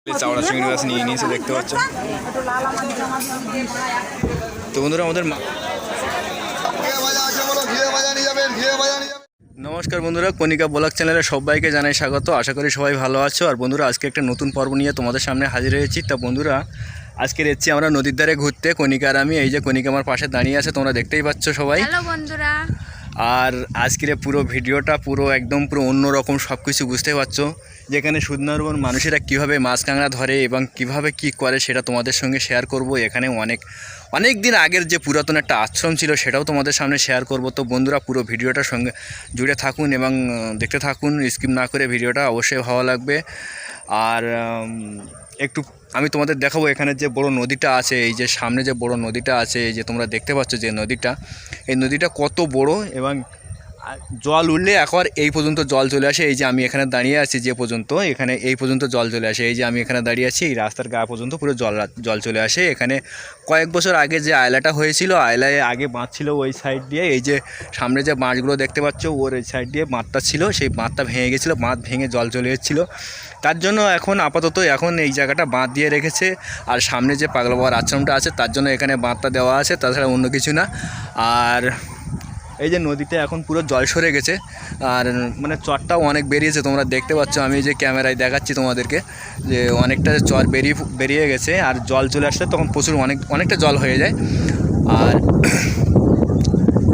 চাওড়া চিংড়ি মাছ নিয়ে নিয়েছে দেখতে পাচ্ছ। তো বন্ধুরা আমাদের নমস্কার বন্ধুরা, কণিকা ব্লগ চ্যানেলে সবাইকে জানাই স্বাগত। আশা করি সবাই ভালো আছো। আর বন্ধুরা আজকে একটা নতুন পর্ব নিয়ে তোমাদের সামনে হাজির হয়েছি। তা বন্ধুরা আজকে এসেছি আমরা নদীর ধারে ঘুরতে। কণিকা আর আমি, এই যে কণিকা আমার পাশে দাঁড়িয়ে আছে, তোমরা দেখতেই পাচ্ছ সবাই। হ্যালো বন্ধুরা। আর আজকের পুরো ভিডিওটা পুরো অন্যরকম, সব কিছু বুঝতে পারছো। যেখানে সুন্দরবন মানুষেরা কীভাবে মাছ কাঁকড়া ধরে এবং কিভাবে কি করে সেটা তোমাদের সঙ্গে শেয়ার করব। এখানে অনেক দিন আগের যে পুরাতন একটা আশ্রম ছিল সেটাও তোমাদের সামনে শেয়ার করব। তো বন্ধুরা পুরো ভিডিওটার সঙ্গে জুড়ে থাকুন এবং দেখতে থাকুন, স্কিপ না করে। ভিডিওটা অবশ্যই ভালো লাগবে। আর একটু আমি তোমাদের দেখাবো এখানে যে বড় নদীটা আছে, এই যে সামনে যে বড় নদীটা আছে, এই যে তোমরা দেখতে পাচ্ছ যে নদীটা, এই নদীটা কত বড় এবং জল উঠলে একবার এই পর্যন্ত জল চলে আসে। এই যে আমি এখানে দাঁড়িয়ে আছি, যে পর্যন্ত এখানে এই পর্যন্ত জল চলে আসে। এই যে আমি এখানে দাঁড়িয়ে আছি, এই রাস্তার গা পর্যন্ত পুরো জল চলে আসে। এখানে কয়েক বছর আগে যে আয়লাটা হয়েছিল, আয়লায় আগে বাঁধ ছিল ওই সাইড দিয়ে। এই যে সামনে যে বাঁধগুলো দেখতে পাচ্ছ ওর এই সাইড দিয়ে বাঁধটা ছিল, সেই বাঁধটা ভেঙে গেছিলো। বাঁধ ভেঙে জল চলে এসেছিলো, তার জন্য এখন আপাতত এই জায়গাটা বাঁধ দিয়ে রেখেছে। আর সামনে যে পাগলা বাবার আশ্রমটা আছে তার জন্য এখানে বাঁধটা দেওয়া আছে, তাছাড়া অন্য কিছু না। আর এই যে নদীতে এখন পুরো জল সরে গেছে, আর মানে চরটাও অনেক বেরিয়েছে, তোমরা দেখতে পাচ্ছ। আমি যে ক্যামেরায় দেখাচ্ছি তোমাদেরকে যে অনেকটা চর বেরিয়ে গেছে। আর জল চলে আসলে তখন প্রচুর অনেকটা জল হয়ে যায়। আর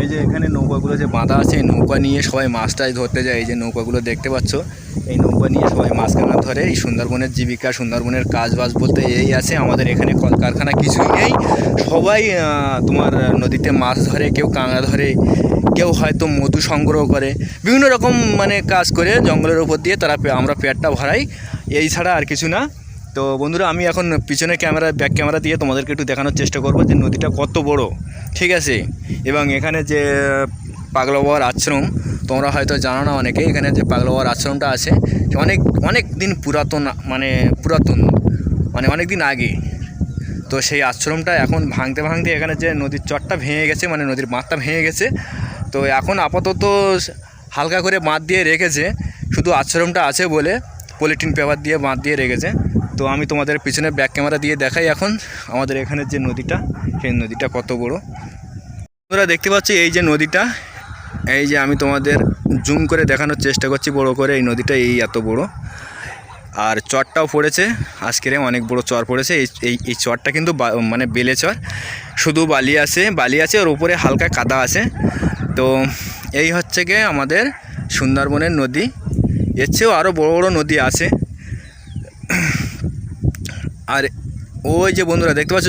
এই যে এখানে নৌকাগুলো যে বাঁধা আছে, এই নৌকা নিয়ে সবাই মাছ টাছ ধরতে যায়। এই যে নৌকাগুলো দেখতে পাচ্ছ, এই নৌকা নিয়ে সবাই মাছ কাঁকড়া ধরে। এই সুন্দরবনের জীবিকা, সুন্দরবনের কাজবাজ বলতে এই আছে। আমাদের এখানে কলকারখানা কিছুই নেই, সবাই তোমার নদীতে মাছ ধরে, কেউ কাঁকড়া ধরে, কেউ হয়তো মধু সংগ্রহ করে, বিভিন্ন রকম মানে কাজ করে জঙ্গলের উপর দিয়ে আমরা পেটটা ভরাই, এই ছাড়া আর কিছু না। তো বন্ধুরা আমি এখন পিছনের ব্যাক ক্যামেরা দিয়ে তোমাদেরকে একটু দেখানোর চেষ্টা করব যে নদীটা কত বড়, ঠিক আছে। এবং এখানে যে পাগলা বাবার আশ্রম, তোমরা হয়তো জানো না অনেকে, এখানে যে পাগলা বাবার আশ্রমটা আছে অনেক দিন পুরাতন অনেক দিন আগে। তো সেই আশ্রমটা এখন ভাঙতে এখানে যে নদীর চরটা ভেঙে গেছে, মানে নদীর বাঁধটা ভেঙে গেছে। তো এখন আপাতত হালকা করে বাঁধ দিয়ে রেখেছে, শুধু আশ্রমটা আছে বলে পলিথিন পেপার দিয়ে বাঁধ দিয়ে রেখেছে। তো আমি তোমাদের পিছনে ব্যাক ক্যামেরা দিয়ে দেখাই এখন আমাদের এখানে যে নদীটা, সেই নদীটা কত বড়। তোমরা দেখতে পাচ্ছ এই যে নদীটা, এই যে আমি তোমাদের জুম করে দেখানোর চেষ্টা করছি বড় করে। এই নদীটা এত বড়, আর চরটাও পড়েছে আজকের, অনেক বড় চর পড়েছে। এই চরটা কিন্তু মানে বেলে চর, শুধু বালি আছে, ওর উপরে হালকা কাদা আছে। তো এই হচ্ছে গিয়ে আমাদের সুন্দরবনের নদী। এর চেয়েও আরও বড় বড় নদী আছে। আর ওই যে বন্ধুরা দেখতে পাচ্ছ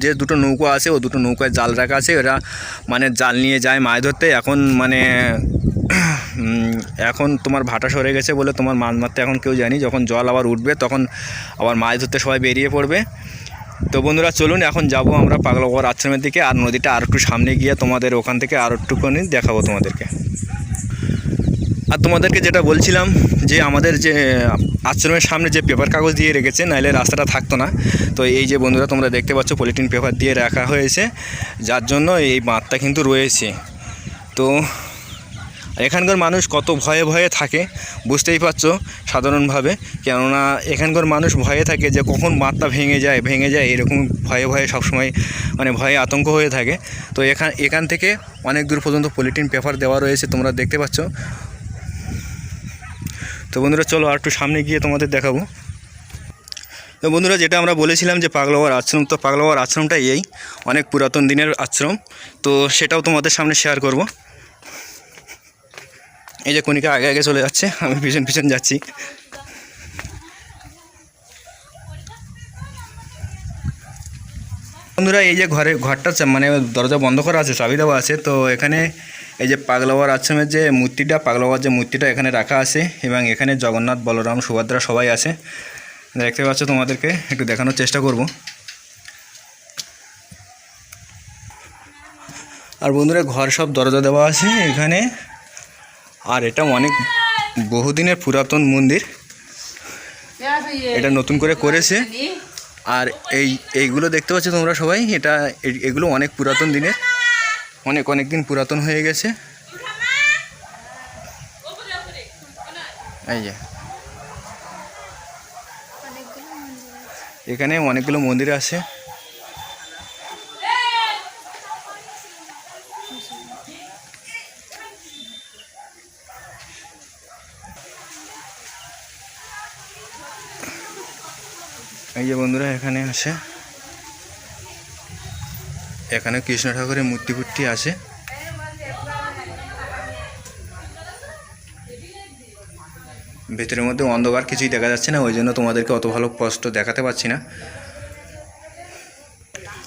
যে দুটো নৌকা আছে, ও দুটো নৌকায় জাল রাখা আছে, ওরা মানে জাল নিয়ে যায় মাছ ধরতে। এখন তোমার ভাটা সরে গেছে বলে তোমার মাছ মারতে এখন কেউ যায়নি। যখন জল আবার উঠবে তখন আবার মাছ ধরতে সবাই বেরিয়ে পড়বে। তো বন্ধুরা চলুন এখন যাব আমরা পাগলা বাবার আশ্রমের দিকে। আর নদীটা আর একটু সামনে গিয়ে তোমাদের ওখান থেকে আর একটুখানি দেখাবো তোমাদেরকে। আর তোমাদেরকে যেটা বলছিলাম যে আমাদের যে আশ্রমের সামনে যে পেপার কাগজ দিয়ে রেখেছে, নাহলে রাস্তাটা থাকতো না। তো এই যে বন্ধুরা তোমরা দেখতে পাচ্ছ পলিথিন পেপার দিয়ে রাখা হয়েছে, যার জন্য এই বাঁধটা কিন্তু রয়েছে। তো এখানকার মানুষ কত ভয়ে থাকে বুঝতেই পারছো সাধারণভাবে, কেননা এখানকার মানুষ ভয়ে থাকে যে কখন বাঁধটা ভেঙে যায় এরকম ভয়ে সবসময় মানে ভয়ে আতঙ্ক হয়ে থাকে। তো এখান থেকে অনেক দূর পর্যন্ত পলিথিন পেপার দেওয়া রয়েছে, তোমরা দেখতে পাচ্ছ। তো বন্ধুরা চলো আর একটু সামনে গিয়ে তোমাদের দেখাবো। তো বন্ধুরা যেটা আমরা বলেছিলাম যে পাগলা বাবার আশ্রম, তো পাগলা বাবার আশ্রমটা অনেক পুরাতন দিনের আশ্রম। তো সেটাও তোমাদের সামনে শেয়ার করব। এই যে কণিকা আগে চলে যাচ্ছে, আমি পিছন যাচ্ছি। বন্ধুরা এই যে ঘরটা মানে দরজা বন্ধ করা আছে, চাবি দেওয়া আছে। তো এখানে এই যে পাগলা বাবার আশ্রমের যে মূর্তিটা, পাগলা বাবার যে মূর্তিটা এখানে রাখা আছে, এবং এখানে জগন্নাথ, বলরাম, সুভদ্রা সবাই আছে, দেখতে পাচ্ছ। তোমাদেরকে একটু দেখানোর চেষ্টা করব। আর বন্ধুরা ঘর সব দরজা দেওয়া আছে এখানে। আর এটা অনেক বহুদিনের পুরাতন মন্দির, এটা নতুন করে করেছে। আর এইগুলো দেখতে পাচ্ছ তোমরা সবাই, এগুলো অনেক পুরাতন দিনের, অনেক দিন পুরাতন হয়ে গেছে। এই যে এখানে অনেকগুলো মন্দির আছে। এই যে বন্ধুরা এখানে আছে, এখানে কৃষ্ণ ঠাকুরের মূর্তি ফুর্তি আছে। ভেতরের মধ্যে অন্ধকার, কিছুই দেখা যাচ্ছে না, ওই জন্য তোমাদেরকে অত ভালো স্পষ্ট দেখাতে পারছি না।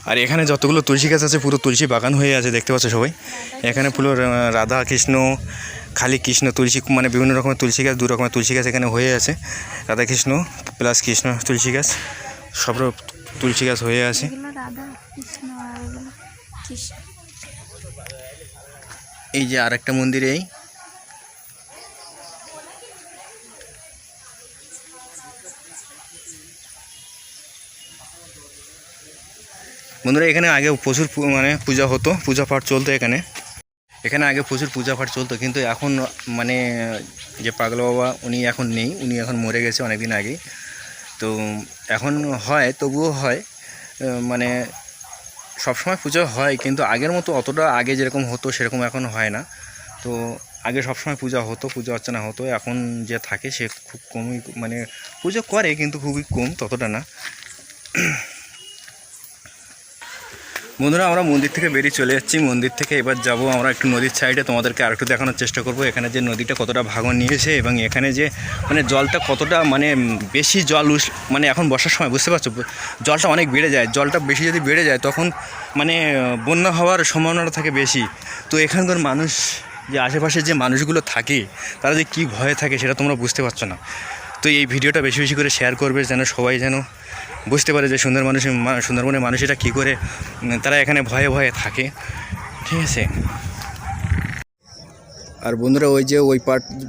আর এখানে যতগুলো তুলসী গাছ আছে পুরো তুলসী বাগান হয়ে আছে, দেখতে পাচ্ছ সবাই। এখানে পুরো রাধা কৃষ্ণ, খালি কৃষ্ণ, তুলসী মানে বিভিন্ন রকমের তুলসী গাছ, দু রকমের তুলসী গাছ এখানে হয়ে আছে। রাধা কৃষ্ণ প্লাস কৃষ্ণ তুলসী গাছ, সব তুলসী গাছ হয়ে আছে। এই যে আরেকটা মন্দির, এই বন্ধুরা এখানে আগে প্রচুর মানে পূজা হতো, পূজা পাঠ চলতো এখানে আগে প্রচুর পূজা পাঠ চলতো, কিন্তু এখন মানে যে পাগলা বাবা উনি এখন নেই, উনি এখন মরে গেছে অনেক দিন আগেই। তো এখন হয়, তবুও হয়, মানে সবসময় পুজো হয়, কিন্তু আগের মতো অতটা আগে যেরকম হতো সেরকম এখন হয় না। তো আগে সবসময় পূজা হতো, পূজা অর্চনা হতো, এখন যে থাকে সে খুব কমই মানে পুজো করে, কিন্তু খুবই কম, ততটা না। বন্ধুরা আমরা মন্দির থেকে বেরিয়ে চলে যাচ্ছি, মন্দির থেকে এবার যাব আমরা একটু নদীর সাইডে, তোমাদেরকে আরেকটু দেখানোর চেষ্টা করব এখানে যে নদীটা কতটা ভাঙন নিয়েছে, এবং এখানে যে মানে জলটা কতটা মানে বেশি জল মানে এখন বর্ষার সময় বুঝতে পারছো জলটা অনেক বেড়ে যায়, জলটা বেশি যদি বেড়ে যায় তখন মানে বন্যা হওয়ার সম্ভাবনাটা থাকে বেশি। তো এখানকার মানুষ যে আশেপাশে যে মানুষগুলো থাকে তারা যে কী ভয়ে থাকে সেটা তোমরা বুঝতে পারছো না। তো এই ভিডিওটা বেশি বেশি করে শেয়ার করবে, যেন সবাই যেন বুঝতে পারে যে সুন্দরবনের মানুষেরা কী করে তারা এখানে ভয়ে ভয়ে থাকে, ঠিক আছে। আর বন্ধুরা ওই যে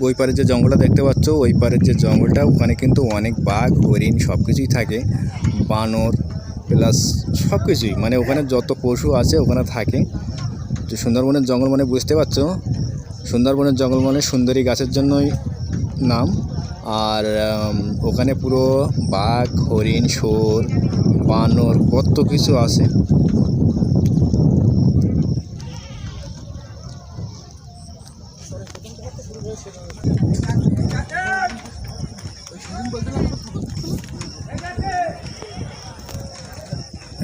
ওই পারের যে জঙ্গলটা দেখতে পাচ্ছ, ওই পারের যে জঙ্গলটা, ওখানে কিন্তু অনেক বাঘ, হরিণ সব কিছুই থাকে, বানর প্লাস সব কিছুই, মানে ওখানে যত পশু আছে ওখানে থাকে। তো সুন্দরবনের জঙ্গল মানে বুঝতে পারছো, সুন্দরবনের জঙ্গল মানে সুন্দরী গাছের জন্যই নাম। আর ওখানে পুরো বাঘ, হরিণ, শুয়োর, বানর কত কিছু আছে।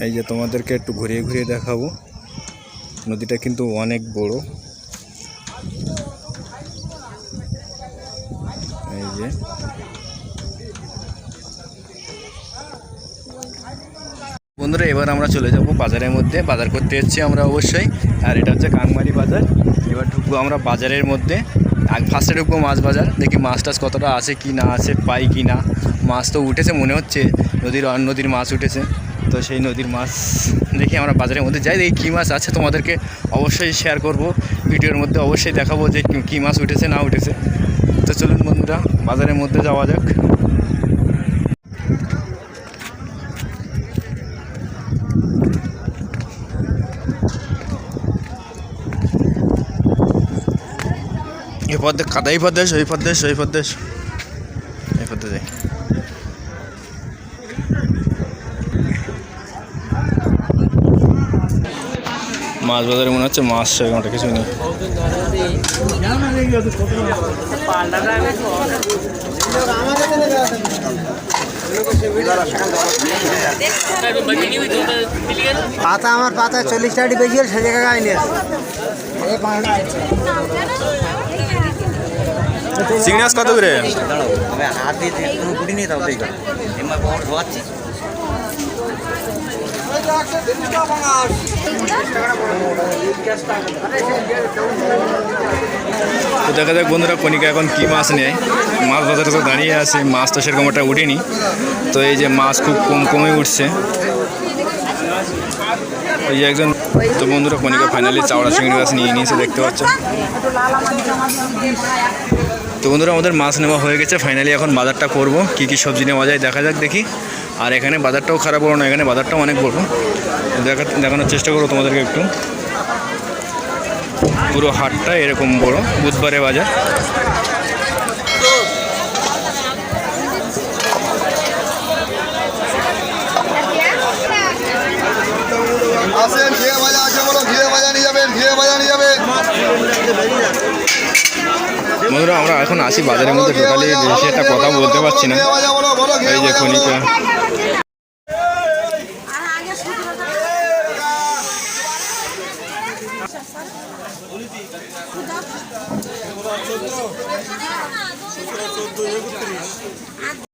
এই যে তোমাদেরকে একটু ঘুরিয়ে ঘুরিয়ে দেখাবো, নদীটা কিন্তু অনেক বড়। এই যে বন্ধুরা এবার আমরা চলে যাব বাজারের মধ্যে, বাজার করতে এসেছি আমরা অবশ্যই। আর এটা হচ্ছে কাংমারি বাজার। এবার ঢুকবো আমরা বাজারের মধ্যে, ফার্স্টে ঢুকবো মাছ বাজার, দেখি মাছ টাছ কতটা আছে কি না আছে, পাই কি না। মাছ তো উঠেছে মনে হচ্ছে, নদীর মাছ উঠেছে, তো সেই নদীর মাছ দেখি আমরা বাজারের মধ্যে যাই, দেখি কী মাছ আছে, তোমাদেরকে অবশ্যই শেয়ার করব ভিডিওর মধ্যে, অবশ্যই দেখাবো যে কী মাছ উঠেছে না উঠেছে। তো চলুন বন্ধুরা বাজারের মধ্যে যাওয়া যাক। এই পথে কাদাই পথে, ওই পথে এই পথে যাই। মাছ বাজারে মনে হচ্ছে মাছ সেরকমটা কিছু নেই। পাতা আমার পাতা 40 টাকা বেশি হলে সে জায়গায় নিয়ে চিংড়ি মাছ কত করে? হাত দিয়ে কুড়ি নিয়ে তাও ধোয়াচ্ছি। তো দেখা যাক বন্ধুরা কণিকা এখন কি মাছ নেয়। মাছ বাজারে তো দাঁড়িয়ে আছে, মাছ তো সেরকম একটা উঠেনি। তো এই যে মাছ খুব কমে উঠছে। এই যে একজন, তো বন্ধুরা কণিকা ফাইনালি চাওড়া চিংড়ি মাছ নিয়ে নিয়েছে, দেখতে পাচ্ছ। তো বন্ধুরা আমাদের মাছ নেওয়া হয়ে গেছে, ফাইনালি এখন বাজারটা করব, কি কি সবজি নেওয়া যায় দেখা যাক দেখি। আর এখানে বাজারটাও খারাপ বড় না, এখানে বাজারটাও অনেক বড়, দেখানোর চেষ্টা করবো তোমাদেরকে একটু। পুরো হাটটা এরকম বড়, বুধবারে বাজার। আসেন, ঘিয়ে ভাজা আছে বলো, ঘিয়ে ভাজা নিয়ে যাবেন, ঘিয়ে ভাজা নিয়ে যাবেন। বন্ধুরা আমরা এখন আসি বাজারের মধ্যে, টোটালি বেশি একটা কথা বলতে পারছি না। ঘিয়ে ভাজা বলো, বলো, ঘিয়ে এই যে ভাজা বলো। খনিকা